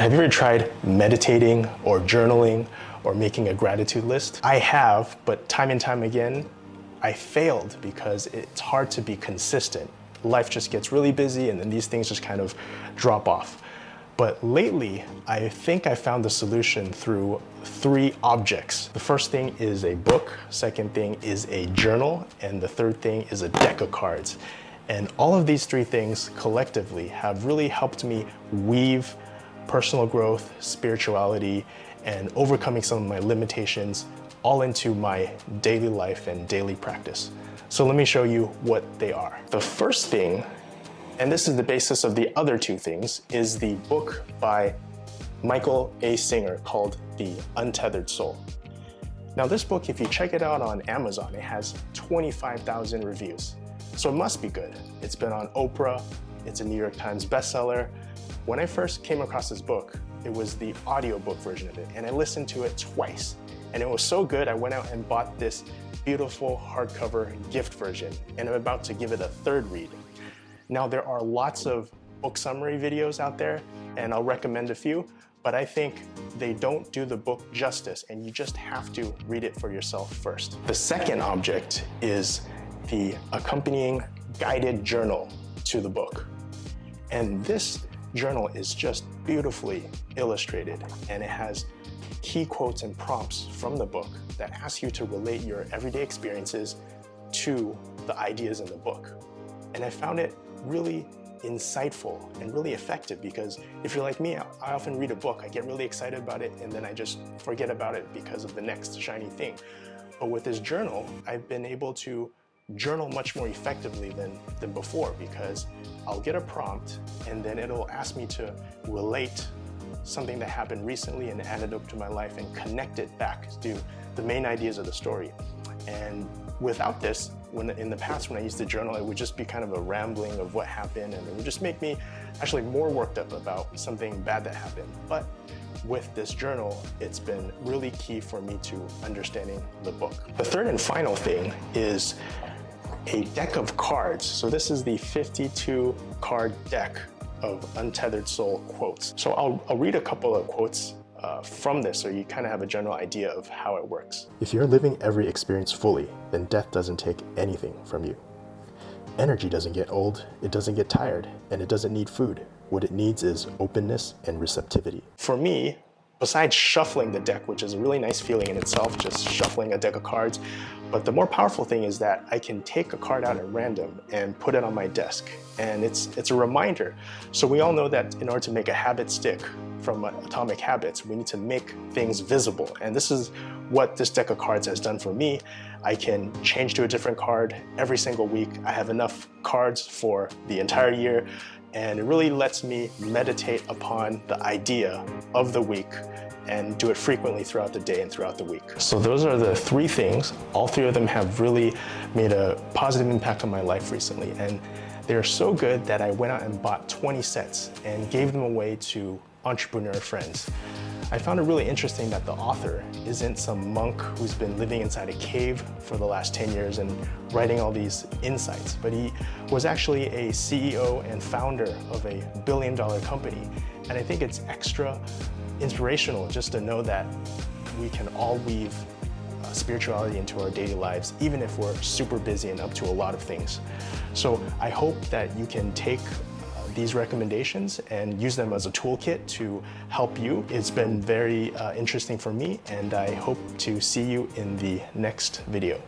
Have you ever tried meditating or journaling or making a gratitude list? I have, but time and time again, I failed because it's hard to be consistent. Life just gets really busy and then these things just kind of drop off. But lately, I think I found the solution through 3 objects. The first thing is a book, second thing is a journal, and the third thing is a deck of cards. And all of these 3 things collectively have really helped me weave personal growth, spirituality, and overcoming some of my limitations all into my daily life and daily practice. So let me show you what they are. The first thing, and this is the basis of the other 2 things, is the book by Michael A. Singer called The Untethered Soul. Now this book, if you check it out on Amazon, it has 25,000 reviews. So it must be good. It's been on Oprah, it's a New York Times bestseller. When I first came across this book, it was the audiobook version of it, and I listened to it twice. And it was so good, I went out and bought this beautiful hardcover gift version, and I'm about to give it a 3rd read. Now, there are lots of book summary videos out there, and I'll recommend a few, but I think they don't do the book justice, and you just have to read it for yourself first. The second object is the accompanying guided journal to the book. And this journal is just beautifully illustrated, and it has key quotes and prompts from the book that ask you to relate your everyday experiences to the ideas in the book. And I found it really insightful and really effective because if you're like me, I often read a book, I get really excited about it, and then I just forget about it because of the next shiny thing. But with this journal, I've been able to journal much more effectively than before because I'll get a prompt and then it'll ask me to relate something that happened recently and add it up to my life and connect it back to the main ideas of the story. And without this, in the past when I used to journal, it would just be kind of a rambling of what happened, and it would just make me actually more worked up about something bad that happened. But with this journal, it's been really key for me to understanding the book. The third and final thing is a deck of cards. So this is the 52 card deck of Untethered Soul quotes. So I'll read a couple of quotes from this so you kind of have a general idea of how it works. If you're living every experience fully, then death doesn't take anything from you. Energy doesn't get old, it doesn't get tired, and it doesn't need food. What it needs is openness and receptivity. For me, besides shuffling the deck, which is a really nice feeling in itself, just shuffling a deck of cards, but the more powerful thing is that I can take a card out at random and put it on my desk. And it's a reminder. So we all know that in order to make a habit stick from Atomic Habits, we need to make things visible. And this is what this deck of cards has done for me. I can change to a different card every single week. I have enough cards for the entire year. And it really lets me meditate upon the idea of the week and do it frequently throughout the day and throughout the week. So those are the 3 things. All 3 of them have really made a positive impact on my life recently. And they're so good that I went out and bought 20 sets and gave them away to entrepreneur friends. I found it really interesting that the author isn't some monk who's been living inside a cave for the last 10 years and writing all these insights, but he was actually a CEO and founder of a billion-dollar company. And I think it's extra inspirational just to know that we can all weave spirituality into our daily lives, even if we're super busy and up to a lot of things. So I hope that you can take these recommendations and use them as a toolkit to help you. It's been very interesting for me, and I hope to see you in the next video.